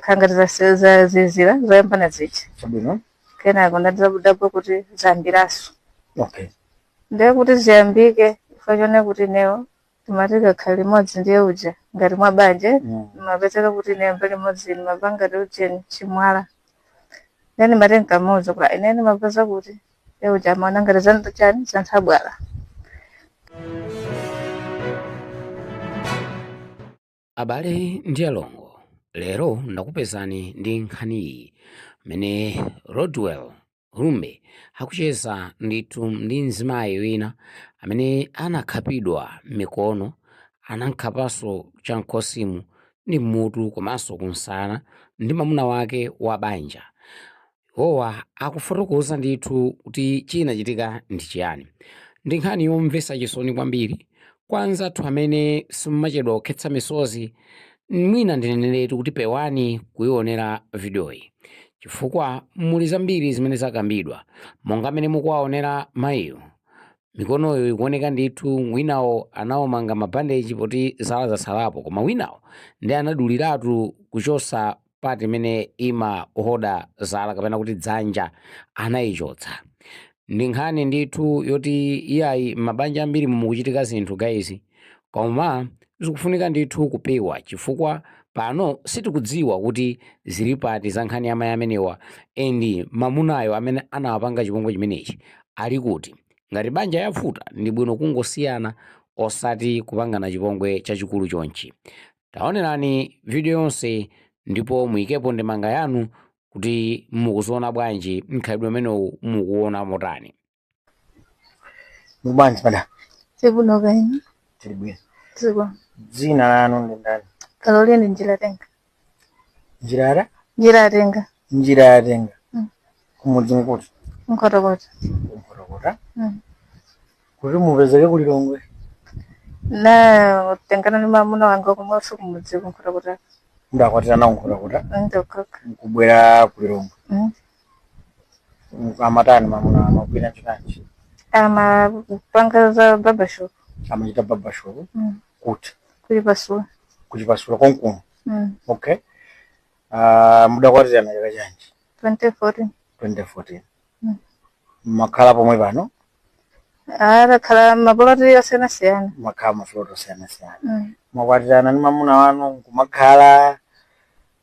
Kangariza za zizira zoyamba na zichi. Chabwino. Kenako ndadzapo kuti zambiraso. Okay. Ndiye kuti ziyambike fanyone kuti neo tumatika khali modzi ndiye uja ngati mwa banje mapezeka kuti ne mbali modzi mapanga uje chimwala. Nene matenga mozo kwa inene mapeza kuti uja mwana ngati zanto chani zanthabwala. Abale ndi alongo, lero ndakupezani ndi nkhani iyi mene Rodwell Rumbe akucheza ndithu ndi mzimayi wina amene anakhapidwa mikono, anankhapanso cham'khosimu ndi mutu komanso kunsana ndi mwamuna wake wa banja. Iwowa akufotokoza ndithu kuti chinachitika ndi chiyani. Ndi nkhani yomvetsa chisoni kwambiri kwa anzathu amene simmachedwa kukhetsa misozi. Mwina ndineneretu kuti pewani kuyionera videoyi chifukwa muli zambiri zimene zakambidwa, monga amene mukuwaonera mayiyo. Mikonoyo ikuoneka ndithu winawo anawomanga mabandeji poti zala zasalapo, koma winawo ndi anaduliratu kuchosa pati imene imahoda zala kapena kuti dzanja anayichotsa. Ndi nkhani ndithu yoti iyayi mabanja ambiri mukuchitika zinthu guys, koma zikufunika ndithu kupewa chifukwa pano sitikudziwa kuti zili pati za nkhani amayi amenewa endi mamunayo amene anawapanga chipongwe chimenechi ali kuti. Ngati banja yafuta ndi bwino kungosiyana osati kupangana chipongwe chachikulu chonchi. Taonerani video yonse ndipo muyikepo ndemanga yanu kuti mukuziona bwanji mkhalidwe umenewu mukuona motani. Mubwanji pada. Sibuno kaini. Tilibwino. Sibu. Dzina lanu ndi ndani? Caroline Njiratenga. Njirara? Njiratenga. Njiratenga. Kumudzi mkuti? Mkotokota. Mkotokota? Kuti mupezeke ku Lilongwe? Na tengana ni mwamuna wanga kumwaso kumudzi mkotokota. Ndakwatira nawo mkotokota? Ndokaka. Mkubwera ku Lilongwe? Amatani mwamuna amagwira chikanji? Panga za barbershop. Amachita barbershop? Kuti? Kuchipasula. Kuchipasula konkuno? Okay. Mudakwatira na chaka chanji? 2014. 2014. Makhala pomwe pano? Khala mabuloti yosiyana-siyana. Makhala mafuloti osiyana-siyana. Mwakwatirana ni mwamuna wanu kumakhala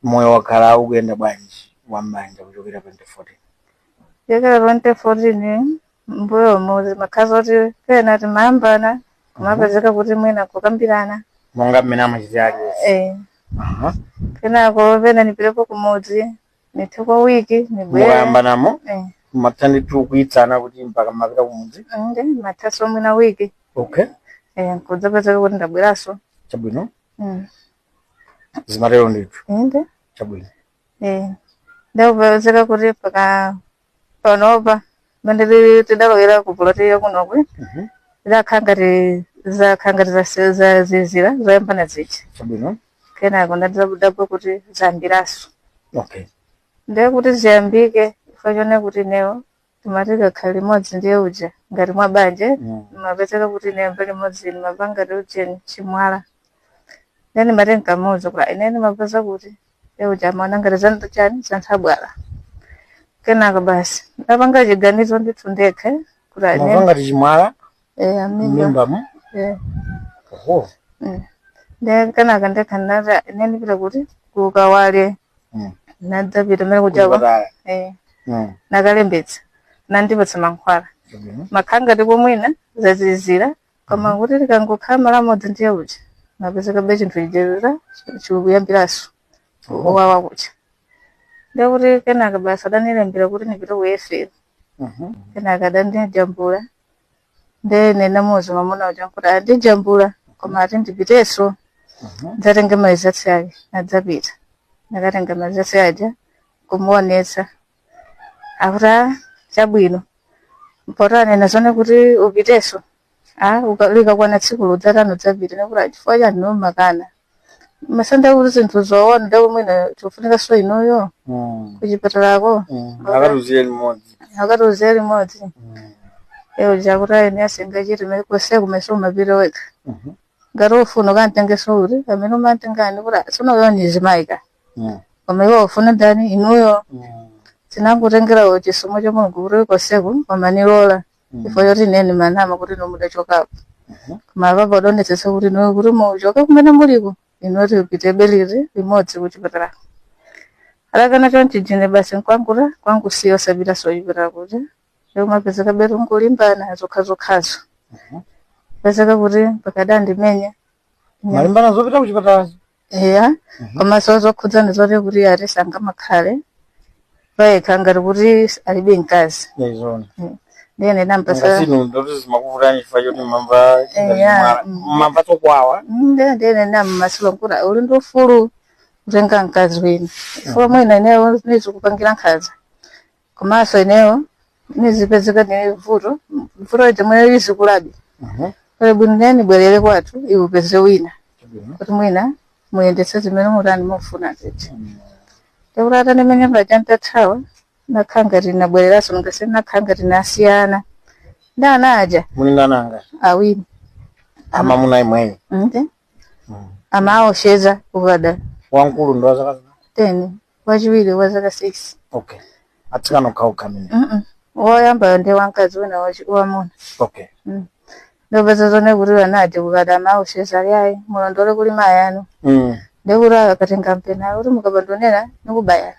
moyo wakhala ukuyenda bwanji wambanja kuchokera 2014? Yekera 2014 mbuyo muzi makhazi oti pena timayambana kumapezeka kuti mwina kukambirana. Monga mmene amachitira aliyense? Kenako pena nipirepo kumudzi nithe kwa wiki nibwere. Mukayambanamo? Matandi tu kuitsana kuti mpaka mapita kumudzi? Mathaso mwina wiki. Okay. Kudzapezeka kuti ndabweraso. Chabwino? Zimatero ndithu? Chabwino. Ndakupezeka kuti panopa mandiri tidalowera kupuloti kunokwe. Zakhangati za zizira zoyamba na zichi. Chabwino. Kenako ndadzapo kuti zambiraso. Okay. Ndiye kuti ziyambike fanyone kuti neo tumatika khali modzi ndiye uja ngati mwa banje mapezeka kuti ne mbali modzi mapanga uje chimwala. Nene matenga mozo kwa inene mapeza kuti uja mwana ngati zanto chani zanthabwala. Kenako basi ndapanga chiganizo ndithu ndekhe kuti inene mapanga chimwala? Mimba. Oho. Ndiye kenako ndekha ndata inene pita kuti kukawale. Nadzapita mene kujawa. Nakalembetsa nandipatsa mankhwala. Makhanga ndipo mwina zazizira koma kuti tikangokhala mala modzi ndiye uja mapezeka be chinthu chijerera chikuyambiraso wawa kucha. Ndiye kuti kenaka basi adanilembera kuti nipite ku FM. Kenaka adandijambula ndiye nena muzi mwamuna uja kuti andijambula koma ati ndipiteso ndzatenga maizatsi ake nadzapita. Nakatenga maizatsi aja kumuonetsa akuti chabwino mpotane nazone kuti upiteso ukakwana tsiku ludzatano dzapita nekuti chifukwa chani nomakana masanda kuti zinthu zoona ndipo mwina chofunika so inoyo kuchipatalako akatuzire limodzi jakuti ayini asingachiti kwese kumeso umapita wekha ngati ufuna ukantenge suri amene umantengani kuti sonoyo nizimaika koma iwo ufuna ndani inuyo tinangotengerawo chisomo cha Mulungu kuti koseku pamanilola ifo yoti nene manama kuti nomudachokapo koma papa udonetsesa kuti inuyo kuti muchoka kumene muliko inoti upite beliri limodzi kuchipatala alakana chonchi jine basi nkwanguta kwangusiyo sabita soyipita kuti leo mapezeka betu nkulimbana zokhazo pezeka kuti pakadandi menya malimbana zopita kuchipatala eya koma zokhudzana zoti kuti atisanga makhale vaikangati kuti alibe mkazi ndene nampasa ndoti zimakuvutani chifukwa choti mamva tokwawa ndene nammasula kuti uli ndi ufulu kutenga mkazi wina ifo mwina inewo nizikupangira nkhaza komanso inewo nizipezeka ndine vuto chomwe lizikulabi kale bwino nene bwerere kwathu iwe upeze wina kuti mwina muyendetse zimene mutani mufuna ziti tekulata nimene mbajantathawa nakhangati nabwereraso ngase nakhangati nasiyana ndanaja muli ndananga awiri ama muna imweyi amaosheza ukada wankulu ndo zaka 10 wachiwiri wa zaka 6 okay atsikana ukauka mine woyamba ndi wankazi wina wamuna okay ndopeza zone kuti wanaje ukada amaosheza yayi mulondole kuli mayano ndekura akatenga mpena kuti mukabandonera nikubayana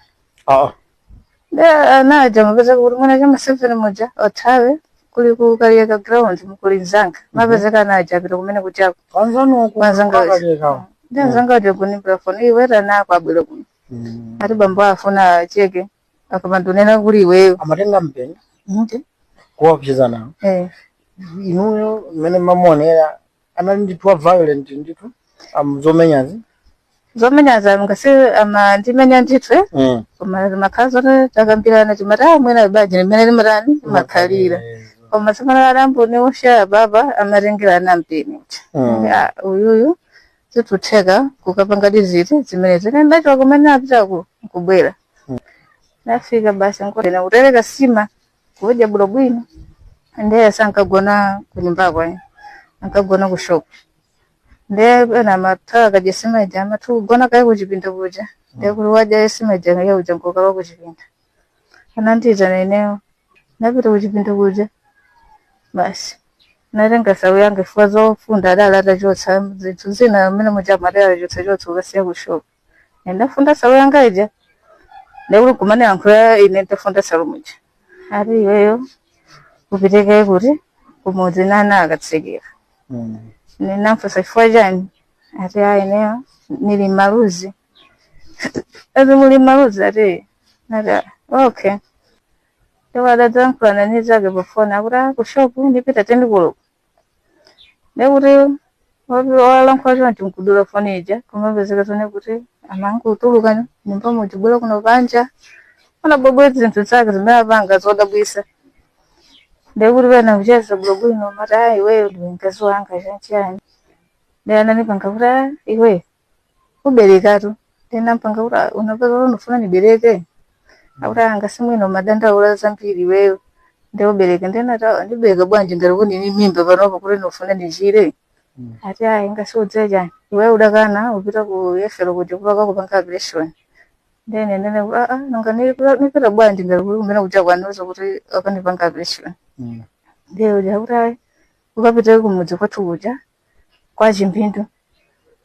naja mapezeka kuti mwana chama 7 moja othawe kuli kukaliyeka ground mukulinzanga mapezeka naja apita kumene kuchako ndanzanga kunimbira foni iwera nako abwera kuno ati bambo afuna cheke akabandonera kuli iweyo amatenga mpeni kuwapshiza nawo inuyo mmene mamuonera anali ndithu violent ndithu zomenyazi zomenyaza ngasi ndimenya ndithu koma makhazi oti takambirana timati mwina baji limene limatani makhalira koma samana alamboni usha baba amarengerana mpeni uyuyu zitutheka kukapanga diziti zimene zinaendacho kumene apitako kubwera nafika basi nkotena kutereka sima kudya bwino bwino ndiye sankagona kunyumba kwake ankagona kushopo ndiye na mathawa kajesima ija amatu gona kai kuchipinda kuja ndiye kuti waja esima ija ya uja nkokala kuchipinda anandita neneo napita kuchipinda kuja basi natenga sawu yange fuwa zofunda adala atachotsa zinthu zina amene muja madala achotsa ukasiya kushopo ndafunda sawu yanga ija ndekuti kumane yankhula ine ndafunda sawu muja ati iweyo kupiteke kuti kumudzi nana akatsekera ninamfusa chifukwa chani ati ineyo nili maluzi ati muli maluzi ati okay ndewadadankhulana nizake pafoni akuti kushopu ndipita tendikulo ndekuti walankhula chonchi nkudula foni ija kumapezeka tone kuti amankutuluka nyumba mujibwera kuno panja anabwebwezi zinthu zake zimene apanga zodabwisa ndekuti pena kucheza bwino mati iweyo ndiwe mkazi wanga chanchiyani ndananipanga kuti iwe uberekatu ndinampanga kuti unapeza unofuna nibereke akuti angasimwino madandaula zambiri iweyo ndeubereke ndenata ndibereka bwanji ngati kuti ni mimba panopo kuti nofuna ndichire ati ngasiudze chani iweyo udakana upita ku yefero kuti kupaka kupanga operation ndene nanga nipita bwanji ngati kuti kumene kuja kwanoza kuti akanipanga operation ndiyo jakuti ukapita kumudzi kwathu kuja kwa chimpindu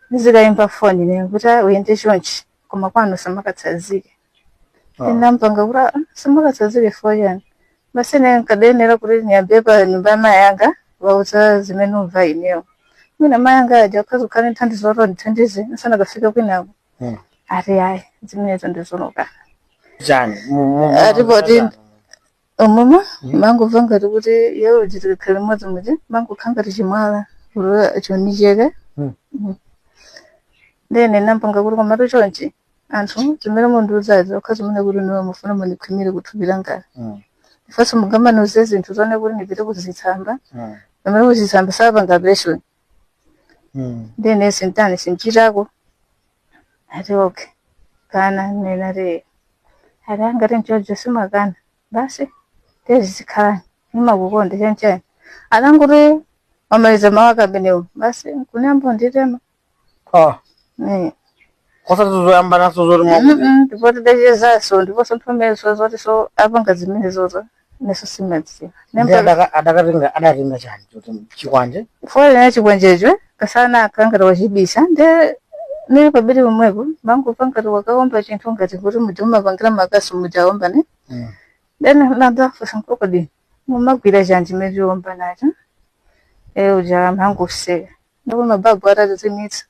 nizikayimba foni ne kuti uyende chonchi koma kwano samakatsazike ndinampanga kuti samakatsazike foyani basi ne nkadenera kuti niyambe pa nyumba yamayanga wauza zimene umva ineyo mina mayanga aja kazukhani nthandizo oti ndithandize nsanakafika kwinako ati zimenezo ndizonoka chani atipoti mama mangu vangati kuti yewe jitikale mwadzi muja mangu khangati chimwala kuti chonicheka ndene nampanga kuti komatu chonchi anthu zimene mundiuzazo okhazi mune kuti niwe mufuna mundikhwimire kuthupira ngati ifanso mugamanoze zinthu zone kuti ndipite kuzitsamba pamene kuzitsamba sapanga operation ndene sintani sinchitako ati okay kana nene ati angati nchojo simakana basi tezikhala nimakukonda chanchani atanguti wamaliza mawaka benewo basi kunambo nditema kosa tuzoyamba naso zori mwakuti ndipo tidachezaso ndipo sonthomezo zoti so apanga zimene zozo neso simadziwa adatenga chani kuti chikwanje fole na chikwanjecho kasana akangati wachibisa nde nili pabiri pomwepo mangu pangati wakaomba chinthu ngati kuti mujuma pangira makaso mujaomba ne then nadafusa nkokodi mumagwira chanji mejiomba nacho uja mangu kuseka ndipo mababu atatimitsa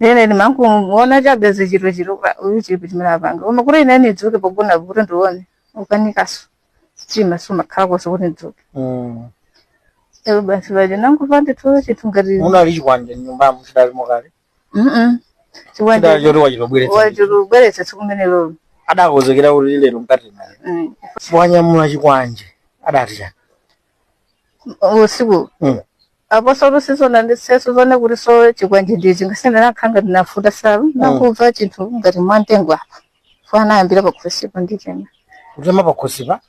nene mangu muona chabeze chiro uyu chipi chimene panga koma kuti ineni idzuke pogona kuti ndione ukanikaso chima suma khako so kuti ndzuke basi vaje nangu pande to chinthu ngati unali chikwanje nyumba mudali mokale chikwanje choti wachirubweretsa tsikumenelo adakozekera kuti lero mkati naye wanyamula chikwanje adati chani usiku apo solo sizona ndiseso zone kuti so chikwanje ndichi ngasenda nakhanga ndinafuta sala nakubva chinthu ngati mwantengo apa fana ambira pakhosipa ndichena kutema pakhosipa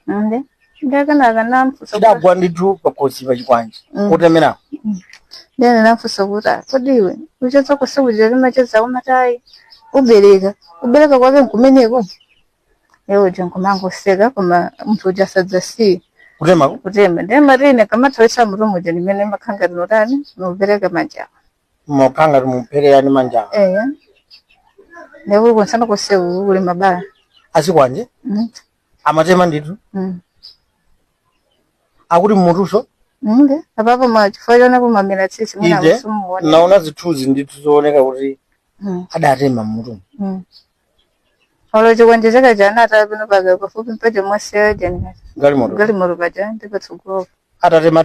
ndakanaka namfusa idagwa ndithu pakhosipa chikwanje kutemera ndene namfusa kuti kodiwe uchetsa kusekuja limacheza umatayi ubereka kwake nkumeneko jenkumango seka koma mtu ujasadza si kutema ndema rine kama tawisa murumu jeni mene makanga rinotani nubereka manjawa mokanga rumupere yani manjawa newe konsana kusewu uli mabaya asikwanje amatema nditu akuti mutuso apapo machifanya na kumamira tsisi muna usumu wone naona zithuzi nditu zooneka kuti adatema mutu olo chikwanje chaka jana atapino paga pafupi mpete mwase jani galimoto paja ndipo tsugo atatema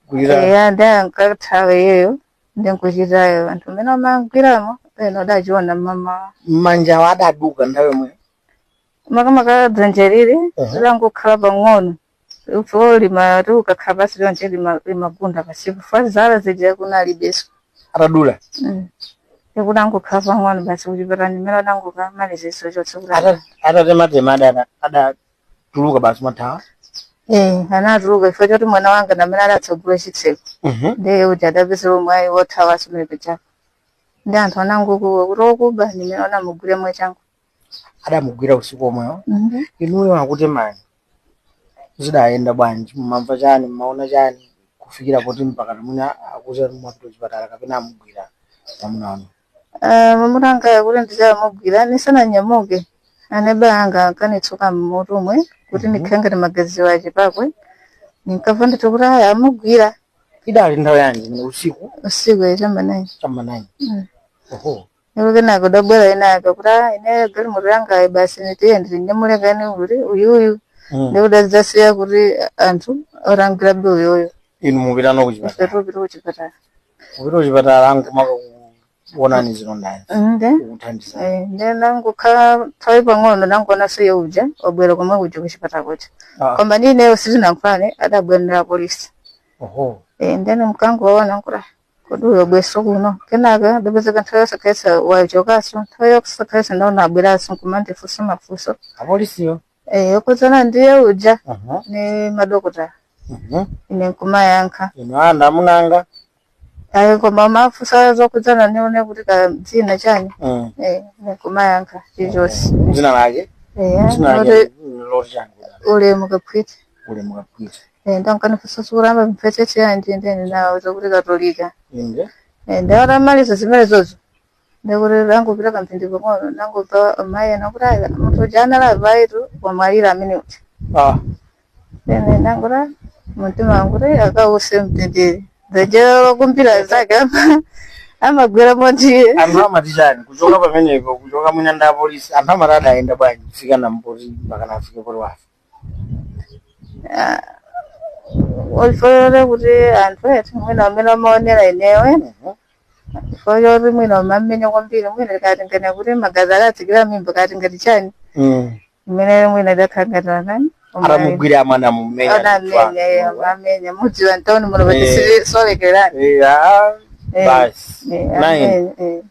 kuira nda nkathawe yeyo ndenkuchitayo anthu mene amangwiramo eno dachiona mama manja adaduka nthawe mwe makamaka dzanjerire langokhala pang'ono ulima ukakhala pasi lonje limagunda pasipo fazala zija kunali beso atadula ekunangokhala pang'ono basi kuchipatala ndimene nangokamaliziso chotsukula atatema adatuluka basi mathawa anatuluka ifo choti mwana wanga namene adatsogula chitseko ndiye kuti adapezera mwayi wothawa asumelepe chako ndi anthu anangokuwa kuti okuba ndimene anamugwira mwe changu adamugwira usiku omwewo inuyo akutemani zidayenda bwanji mumamva chani mumaona chani kufikira poti mpaka muna akuza mwapito chipatala kapena amugwira mwamuna wanu mwamuna anga kuti ndichamugwira nisananyamuke anebe anga kanitsuka mmutumwe kuti ndikhengere magazi wache pakwe ninkava nditi kuti aya amugwira idali nthawi yanji usiku chamanayi Nikuke nako dabwela inaka kura ine gali muranga basi nitiye ndirinyamule gani uyuyu ndikudadzasiya kuti anthu orangira be uyoyo inu mupita no kuchipatala kupita kuchipatala angomaka kuonani zilondayo kuthandiza ndinangokhala nthawi pang'ono nangonaso iye uja wabwera komwe kuja kuchipatala kuti koma ndineyo sitinankhulane adabwerera polisi ndene mkango waona nkura kodi uyobweso kuno kenaka ndapezeka nthawi yosakhaisa wachokaso nthawi yosakhaisa ndaona abweraso nkumandifunsa mafunso apolisiyo yokudzana ndiye uja ni madokotala ine nkumayankha ino anda munanga koma mafunso zokudzana nione kuti kadzina chani nkumayankha ichosi dzina lake ulemu kaphwiti ndakanifunsa kuramba mpfetsetse yanji ndeni nawo zokuti katolika ndawatamaliza zimene zozo ndikuti langopita kamphindi pang'ono nangobva amayi anakuti aya munthu uja analavaitu wamwalira amene uti ene nanguti mtima wanguti akause mtendere dzajero kumpira zake amagwera mondiye anthu amati chani kuchoka pamenepo kuchoka mwinanda apolisi anthu amati adayenda bwanji kufika nampoti mpaka nafike poti wafa Olfore kuti anthu etu mwina amene amaonera inewe fore kuti mwina amamenya kwambiri mwina katingana kuti magazi adatsikira mimba katingati chani imene mwina dakhangatira nani aramugwira amana amenya mudziwa ntoni muno patisolekerani basi nine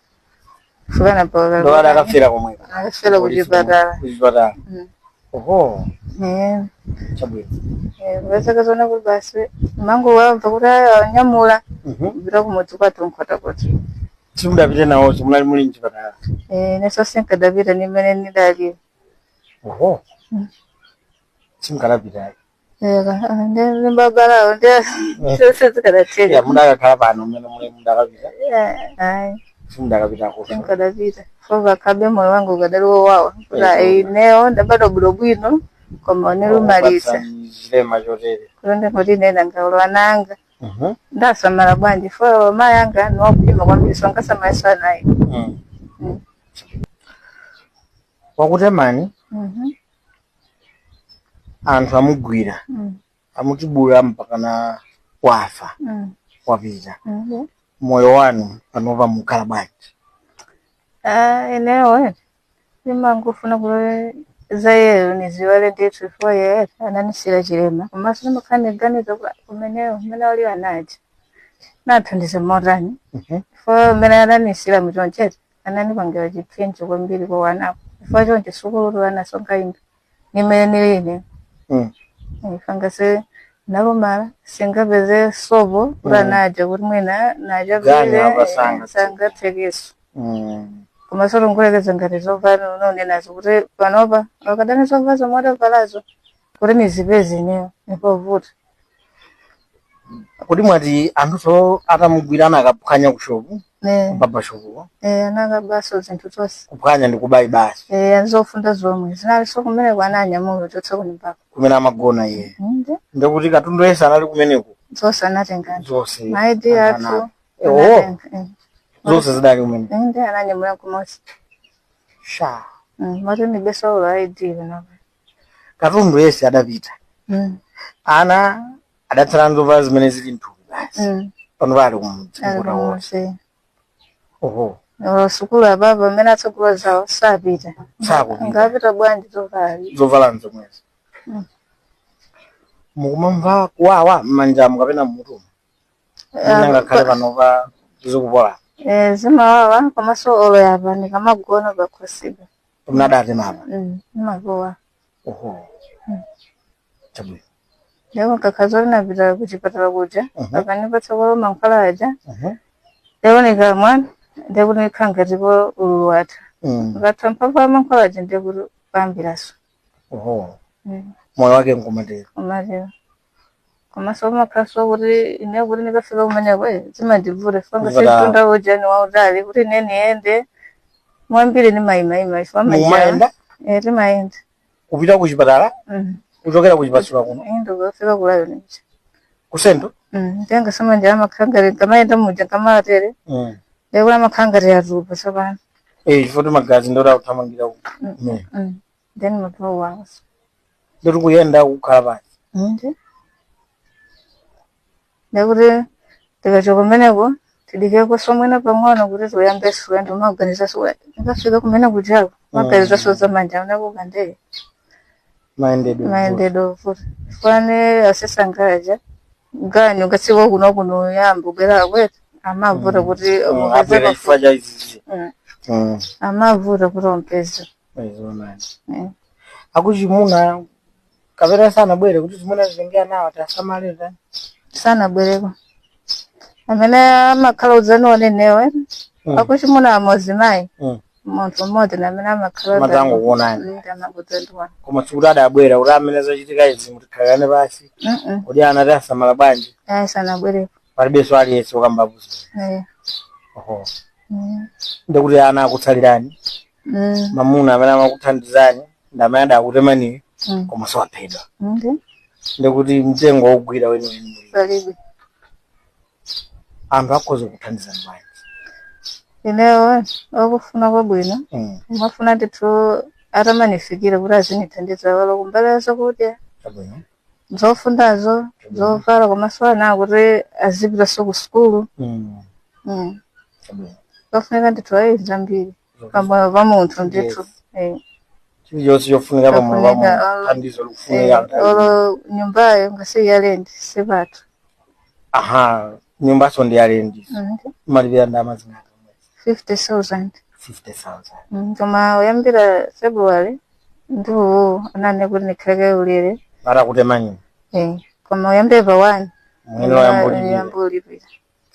fukana pawa ndo adakafira komwe akafira kuchipatala oho chabwino vasakazona kuti basi mangu wamva kuti anyamula kubvira kumudzi kwatonkhota kuti simudapite nawo munali muli mchipatala. Neso sinkadapita nimene ndidali. Oho. Simkalapita. Ndi mbabalawo ndi sikadatenga. Mudakakhala pano mmene muli mudakapita. Ayi. Simudakapita ko. Sinkadapita. Fova kabe moyo wangu ukadaliwo wawa. Kula ineo ndabado bwino koma nilumalisa. Chilema chotere. Kulonde kuti nena ngaulo nanga. Ndasamala bwanji fo mayanga nokupima kwambiri songa samaisa nayi. Wakutemani anthu amugwira amutibula mpaka na wafa wapita moyo wanu panova mukhala bwanji? Inewe ndimangofuna kuti zayeyo niziwale ndithu fo ye ananisira chilema komanso ndimakhaniganiza kumeneyo mmene wali anaji nathandiza motani fo mmene ananisira muchonchete ananipangira chipsinjo kwambiri kwa wanako fo chonche sukulu anasonga imbi nimene niline ifangase nalumala singapeze sobo uranaja kuti mwina naja vile sanga tekeso komasoro ngulekeza ngati zovana unonenazo kuti panopa wakadana zovazo mwatavalazo kuti nizipezi neyo nipovuta kuti mwati anthuso atamugwirana akaphwanya kushopu baba shopu anakabaso zinthu zonse kuphwanya ndi kubayi basi anzofunda zomwe zinaliso kumene kwananyamulo chotsa kunimbako kumene amagona iye ndikuti katundu yense anali kumeneko zonse anatengana zonse maidi athu zonse zidali kumene ndi ananyamula kumosi sha mati ni besa ulo aidi panopa katundu yense adapita ana adatsala nzovala zimene zili mthupi basi panopa ali kumchikuta wonse. Oho. Sukulu ababa mmene atsogolo zawo sapita. Ngapita bwanji zovala nzomwezi. Mukumamva kuwawa mmanja mukapena mmutu. Ngakhale panova zikupola. Zimawawa komanso olo yapa ndikamagona pakhosiba. Mnadati mama. Magowa. Oho. Chabwino. Leo kakazori napita kuchipatala kuja akanipatsa kwa mankhwala aja leo nikamwana ndekuti khangatipo ululuwatha ngathampapa mankhwala aja ndekuti pambiraso moyo wake nkumatero komanso makhaso kuti ine kuti nikafika kumeneko zimandivula fanga situnda ujani wautali kuti ine niende mwambiri ni mayimayima ifa majani timayenda kupita kuchipatala kuchokera kuchipatala kuno ndokafika kulayo nicha kusendo tenga samanja amakhangari kamaenda muja kamatere leo amakhangari yarupa sabana chifoti magazi ndora kuthamangira uko then muto wangu ndiri kuyenda kukhala basi ndekuti tikachoka kumeneko tidike kusomwena pang'ono kuti toyambe suwendo maganiza suwe ndikafika kumene kujako maganiza soza manja unakukandee maendedo futi fane asesangaraja ganyu ngasiwa kuno yambo bera kwetu amavuta kuti abera ifaja izizi amavuta kuti ompeza akuchimuna kapera sana bwere kuti zimuna zingea nawo tasamalira sana bwereko amene amakhala udzani wanenewe akuchimuna amozimayi munthu mmodzi namene amakhala matango kuonani ndamakudzandwa koma tsikuti adabwera kuti amene zachitika izi mutikhalane basi kuti anati asamala bwanji sana bwereko palibenso aliyense wakambabuza oho ndekuti ana akutsalirani mamuna amene amakuthandizani ndamene adakutemaniwe koma sawaphedwa ndekuti mtengo wogwira weniweni palibe anthu akhoza kuthandizani bwanji inewo okufuna kwabwino umafuna ndithu atamanifikire kuti azinithandiza walo kumbala zakudya zofundazo zovala komanso ana kuti azipitaso ku sukulu pafunika ndithu ayi zambiri pamoyo pa munthu ndithu chilichonse chofunika pamoyo pa munthu thandizo likufunika olo nyumbayo ngasi yalendi sepatu nyumbaso ndi yalendi malipira ndalama zingati 50,000 50,000 uyambira February ndiwo anane kuti nikhale ulere atakutemani koma uyambira pa 1 mwene wayambulipira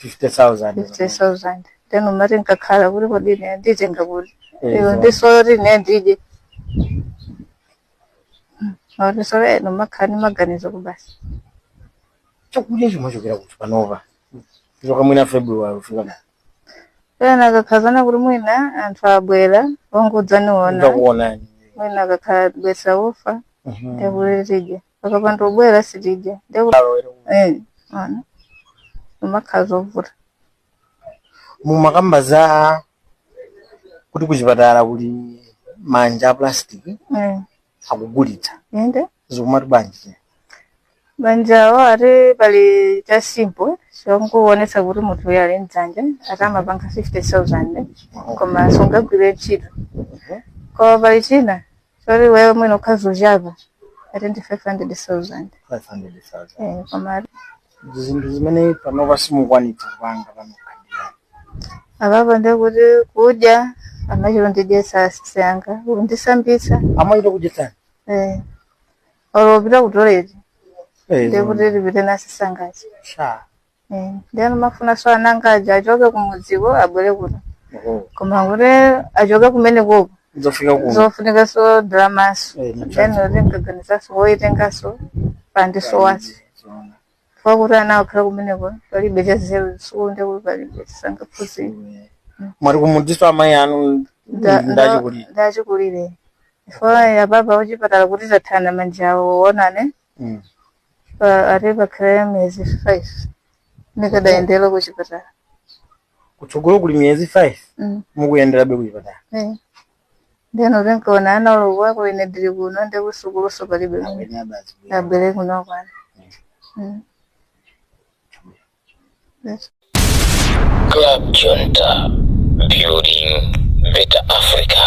50,000 teno mari nkakhala kuti kodi ine nditenga kuti iyo ndisori ne ndije ndisori no makhani maganizo kubasi chakudya chomwe chokera kuti panova choka mwina February ufika na pena kakazana kuti mwina anthu abwera ongodzaniona ndakuonani mwina kakabwesa ufa ndekuli tije pakapanda ubwera sitije ndekuli ana umakhaza ovuta mumakamba za kuti kuchipatala kuli manja a plastic akugulitsa ende zikumati banji banjawo ati pali cha simple chonkuonesa kuti munthu uyo ali mdzanja atamapanga 50,000 koma sungagwire ntchito koma pali china choti wewe mwina ukhazuchapa ati ndi 500,000 koma zinthu zimene panova simukwanitsa kupanga panokhalira apapo ndekuti kudya amachiro ndidyesa asanga undisambitsa amachita kudyetsani olopita kutoleti ndekuti lipite nasisangazi ndiyani mafuna so anangaja achoke kumudziko abwere kuno koma kuti achoke kumene koko zofunika so dramaso then utingaganizaso woitengaso pandiso wasi fakuti ana akhala kumeneko palibe chazero sikunde kuti palibe sangaphunzire mwari kumudziso amayi anu ndachikulire ifo ababa uchipatala kuti tathana manjawo onane ati pakhala miyezi 5 nikadaendera kuchipatala kutsogolo kuli miyezi 5 mukuyenderabe kuchipatala ndeno tinkaona ana olowa kuine ndiri kuno ndikusukuluso palibe abwere kuno kwana Club Junta, building better Africa.